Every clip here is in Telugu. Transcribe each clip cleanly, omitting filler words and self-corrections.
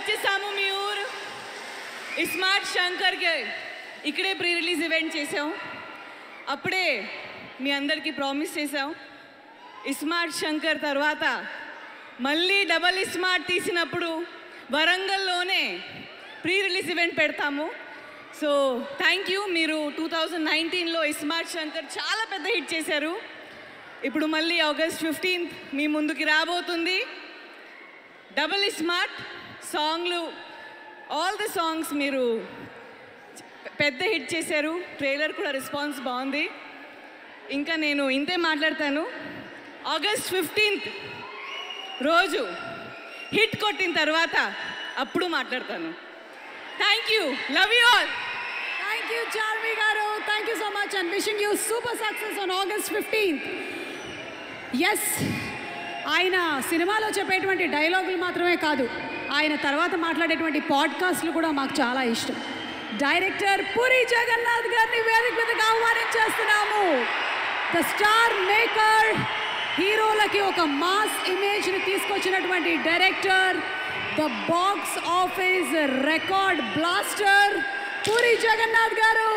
వచ్చేసాము మీ ఊరు ఇస్మార్ట్ శంకర్కి ఇక్కడే ప్రీ రిలీజ్ ఈవెంట్ చేసాం. అప్పుడే మీ అందరికీ ప్రామిస్ చేసాం, ఇస్మార్ట్ శంకర్ తర్వాత మళ్ళీ డబల్ ఇస్మార్ట్ తీసినప్పుడు వరంగల్లోనే ప్రీ రిలీజ్ ఈవెంట్ పెడతాము. So thank you. మీరు 2019లో ఇస్మార్ట్ శంకర్ చాలా పెద్ద హిట్ చేశారు. ఇప్పుడు మళ్ళీ ఆగస్ట్ 15th మీ ముందుకి రాబోతుంది డబల్ ఇస్మార్ట్. సాంగ్లు ఆల్ ది సాంగ్స్ మీరు పెద్ద హిట్ చేశారు. ట్రైలర్ కూడా రెస్పాన్స్ బాగుంది. ఇంకా నేను ఇంతే మాట్లాడతాను. ఆగస్ట్ 15th రోజు హిట్ కొట్టిన తర్వాత అప్పుడు మాట్లాడతాను. Thank you. Love you all. Thank you, Charmi garu. Thank you so much and wishing you super success on August 15th. Yes, ఆయన సినిమాలో చెప్పేటువంటి డైలాగులు మాత్రమే కాదు, ఆయన తర్వాత మాట్లాడేటువంటి పాడ్కాస్ట్లు కూడా మాకు చాలా ఇష్టం. డైరెక్టర్ పూరి జగన్నాథ్ గారిని వేదిక మీదకి ఆహ్వానించేస్తున్నాము. ద స్టార్ మేకర్, హీరోలకి ఒక మాస్ ఇమేజ్ని తీసుకొచ్చినటువంటి director, the box office record blaster Puri Jagannath గారు.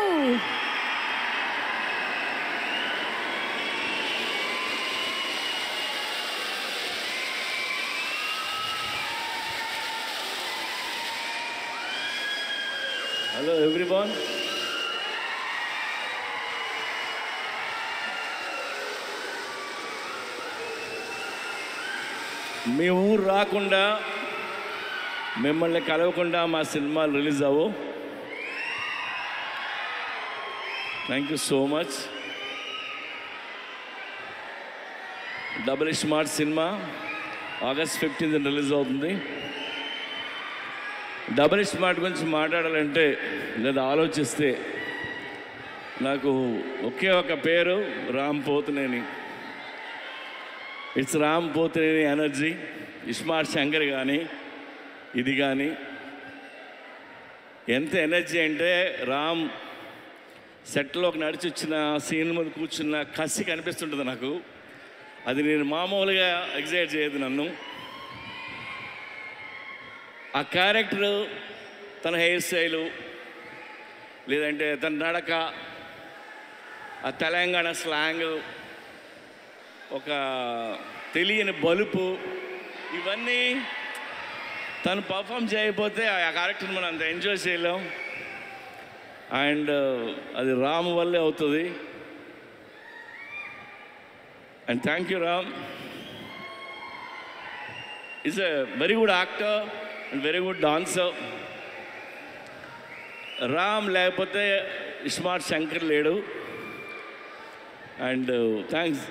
Hello everyone. మీ ఊరు రాకుండా మిమ్మల్ని కలవకుండా మా సినిమాలు రిలీజ్ అవ్వవు. Thank you so much. Double smart cinema August 15th release అవుతుంది. డబుల్ స్మార్ట్ గురించి మాట్లాడాలంటే లేదా ఆలోచిస్తే నాకు ఒకే ఒక పేరు, రామ్ పోతినేని. It's Ram Pothineni energy. ఇస్మార్ట్ శంకర్ కానీ ఇది కానీ ఎంత ఎనర్జీ అంటే, రామ్ సెట్లోకి నడిచి వచ్చిన సీన్ ముందు కూర్చున్న కసి కనిపిస్తుంటుంది నాకు. అది నేను మామూలుగా ఎగ్జైట్ చేయదు నన్ను. ఆ క్యారెక్టరు, తన హెయిర్ స్టైలు, లేదంటే తన నడక, ఆ తెలంగాణ స్లాంగ్, ఒక తెలియని బలుపు, ఇవన్నీ తను పర్ఫామ్ చేయకపోతే ఆ క్యారెక్టర్ని మనం అంత ఎంజాయ్ చేయలేం. అండ్ అది రామ్ వల్లే అవుతుంది. And thank you Ram. Is a very good actor and very good dancer. Ram లేకపోతే ఇస్మార్ట్ శంకర్ లేడు. And thanks.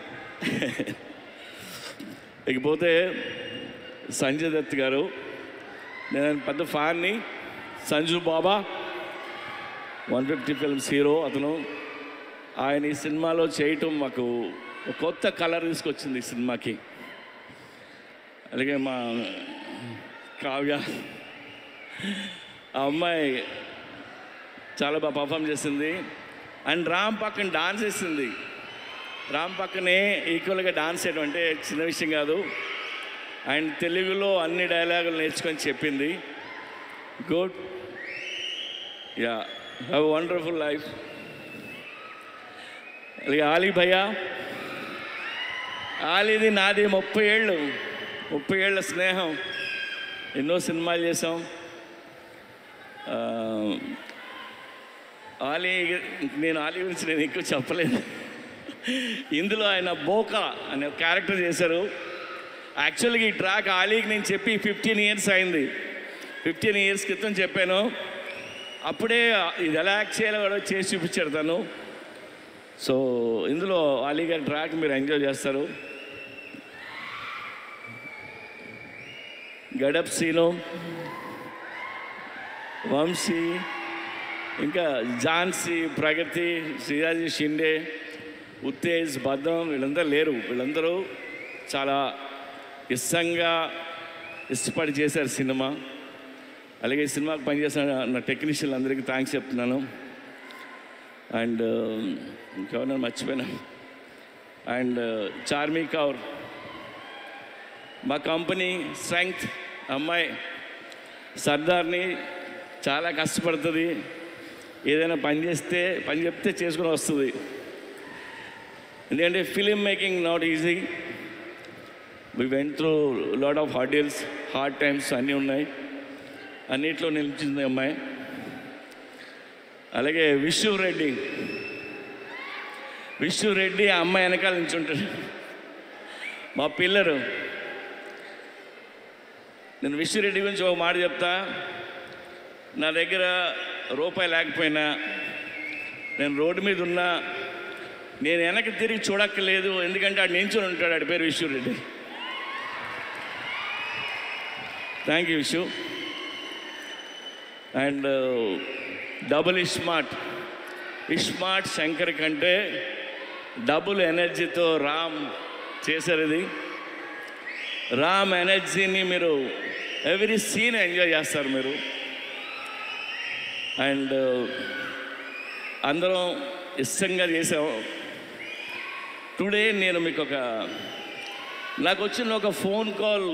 ఇకపోతే సంజయ్ దత్ గారు, నేను పెద్ద ఫ్యాన్ని. సంజు బాబా 150 ఫిల్మ్స్ హీరో అతను. ఆయన ఈ సినిమాలో చేయటం మాకు ఒక కొత్త కలర్ తీసుకొచ్చింది ఈ సినిమాకి. అలాగే మా కావ్య, ఆ అమ్మాయి చాలా బాగా పర్ఫామ్ చేసింది. అండ్ రామ్ పక్కన డాన్స్ వేసింది. రామ్ పక్కనే ఈక్వల్గా డాన్స్ చేయడం అంటే చిన్న విషయం కాదు. అండ్ తెలుగులో అన్ని డైలాగులు నేర్చుకొని చెప్పింది. Good. Yeah, have a wonderful life. అలాగే ఆలీ భయ్యా, ఆలీది నాది 30 ఏళ్ళ స్నేహం. ఎన్నో సినిమాలు చేసాం. నేను ఆలీ గురించి నేను ఎక్కువ చెప్పలేను. ఇందులో ఆయన బోకా అనే క్యారెక్టర్ చేశారు. యాక్చువల్గా ఈ ట్రాక్ ఆలీకి నేను చెప్పి 15 years అయింది. 15 years క్రితం చెప్పాను. అప్పుడే ఇది ఎలా యాక్ట్ చేయాలో కూడా చేసి చూపించాడు తను. సో ఇందులో ఆలీ గారి ట్రాక్ మీరు ఎంజాయ్ చేస్తారు. గడప్ సీను, వంశీ, ఇంకా ఝాన్సీ, ప్రగతి, శ్రీరాజీ షిండే, ఉత్తేజ్, భద్రం, వీళ్ళందరూ లేరు. వీళ్ళందరూ చాలా ఇష్టపడి చేశారు సినిమా. అలాగే ఈ సినిమాకి పనిచేసిన నా టెక్నీషియన్ అందరికీ థ్యాంక్స్ చెప్తున్నాను. అండ్ ఇంకెవరైనా మర్చిపోయినా. అండ్ చార్మి కౌర్, మా కంపెనీ స్ట్రెంగ్త్ అమ్మాయి సర్దార్ని చాలా కష్టపడుతుంది, ఏదైనా పని చెప్తే చేసుకుని వస్తుంది. ఎందుకంటే film making not easy. We went through lot of hard times అన్నీ ఉన్నాయి, అన్నిట్లో నిలిచింది అమ్మాయి. అలాగే విష్ణు రెడ్డి ఆ అమ్మాయి వెనకాల నిల్చుంటాడు, మా పిల్లరు. నేను విష్ణు రెడ్డి గురించి ఒక మాట చెప్తా. నా దగ్గర రూపాయి లేకపోయినా, నేను రోడ్డు మీద ఉన్నా, నేను వెనక్కి తిరిగి చూడక్కర్లేదు, ఎందుకంటే ఆడు నించుని ఉంటాడు. ఆడి పేరు Vishnu Reddy. Thank you Vishnu. And double iSmart Shankar కంటే డబుల్ ఎనర్జీతో రామ్ చేశారు. ఇది రామ్ ఎనర్జీని మీరు ఎవ్రీ సీన్ ఎంజాయ్ చేస్తారు మీరు. అండ్ అందరం ఇష్టంగా చేసాము. టుడే నేను మీకు నాకు వచ్చిన ఒక ఫోన్ కాల్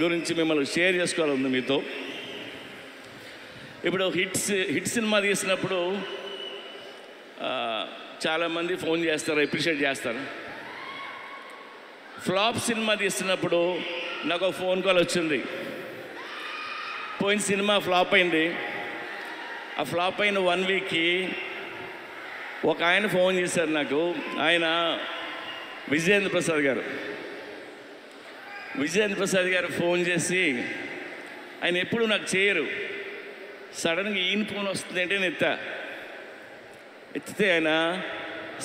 గురించి మిమ్మల్ని షేర్ చేసుకోవాలండి మీతో. ఇప్పుడు హిట్ సినిమా తీసినప్పుడు చాలామంది ఫోన్ చేస్తారు, అప్రిషియేట్ చేస్తారు. ఫ్లాప్ సినిమా తీస్తున్నప్పుడు నాకు ఒక ఫోన్ కాల్ వచ్చింది. పోయిన సినిమా ఫ్లాప్ అయింది. ఆ ఫ్లాప్ అయిన 1 వీక్కి ఒక ఆయన ఫోన్ చేశారు నాకు. ఆయన విజయేంద్ర ప్రసాద్ గారు ఫోన్ చేసి, ఆయన ఎప్పుడు నాకు చేయరు, సడన్గా ఈయన ఫోన్ వస్తుంది అంటే నేను ఎత్తితే ఆయన,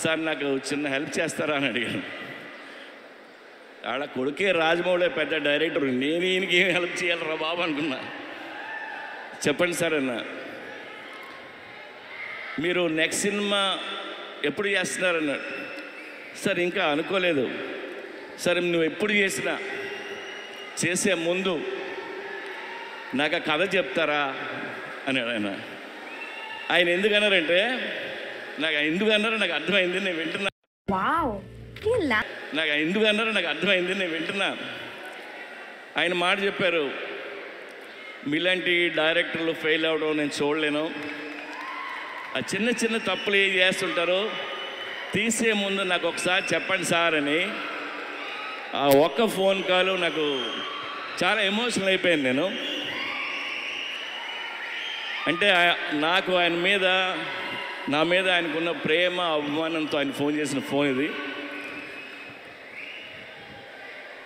సార్ నాకు చిన్న హెల్ప్ చేస్తారా అని అడిగాను. ఆడ కొడుకే రాజమౌళి పెద్ద డైరెక్టర్, నేను ఈయనకి ఏం హెల్ప్ చేయాలరా బాబు అనుకున్నా. చెప్పండి సార్ అన్న, మీరు నెక్స్ట్ సినిమా ఎప్పుడు చేస్తున్నారన్నాడు. సార్ ఇంకా అనుకోలేదు. సరే నువ్వు ఎప్పుడు చేసే ముందు నాకు ఆ కథ చెప్తారా అన్నాడు ఆయన ఎందుకన్నారంటే, నాకు అర్థమైంది, నేను వింటున్నా. నాకు అర్థమైంది, నేను వింటున్నా. ఆయన మాట చెప్పారు, మీలాంటి డైరెక్టర్లు ఫెయిల్ అవ్వడం నేను చూడలేను. ఆ చిన్న తప్పులు ఏం చేస్తుంటారో తీసే ముందు నాకు ఒకసారి చెప్పండి సార్ అని. ఆ ఒక్క ఫోన్ కాల్ నాకు చాలా ఎమోషనల్ అయిపోయాను నేను. అంటే నాకు నా మీద ఆయనకున్న ప్రేమ అభిమానంతో ఆయన ఫోన్ చేసిన ఫోన్ ఇది.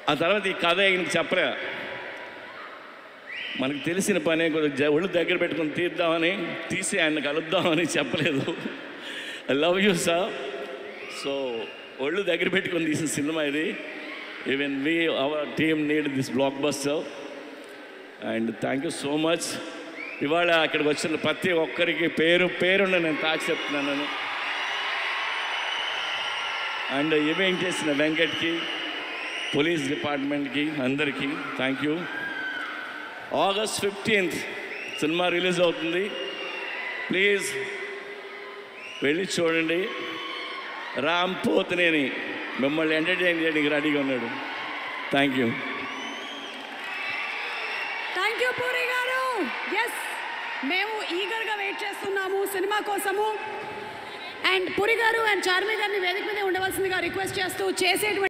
ఆ తర్వాత ఈ కథ ఆయనకి చెప్పలే, మనకు తెలిసిన పనే కొద్దిగా ఒళ్ళు దగ్గర పెట్టుకుని తీసి ఆయన కలుద్దామని చెప్పలేదు. I love you sir. So ఒళ్ళు దగ్గర పెట్టుకుని తీసిన సినిమా ఇది. Even our team need this block buster. And thank you so much. ఇవాళ అక్కడికి వచ్చిన ప్రతి ఒక్కరికి పేరున్న నేను చెప్తున్నాను. అండ్ ఈవెంట్ చేసిన వెంకట్కి, పోలీస్ డిపార్ట్మెంట్కి, అందరికీ thank you. August 15th cinema release అవుతుంది. ప్లీజ్ వెళ్ళి చూడండి. రామ్ పోతనేని మిమ్మల్ని ఎంటర్టైన్ చేయడానికి రెడీగా ఉన్నాడు. థ్యాంక్ యూ పూరి గారు. ఎస్, మేము ఈగర్గా వెయిట్ చేస్తున్నాము సినిమా కోసము. అండ్ పూరి గారు అండ్ చార్మి గారిని వేదిక మీద ఉండవలసిందిగా రిక్వెస్ట్ చేస్తూ చేసేటువంటి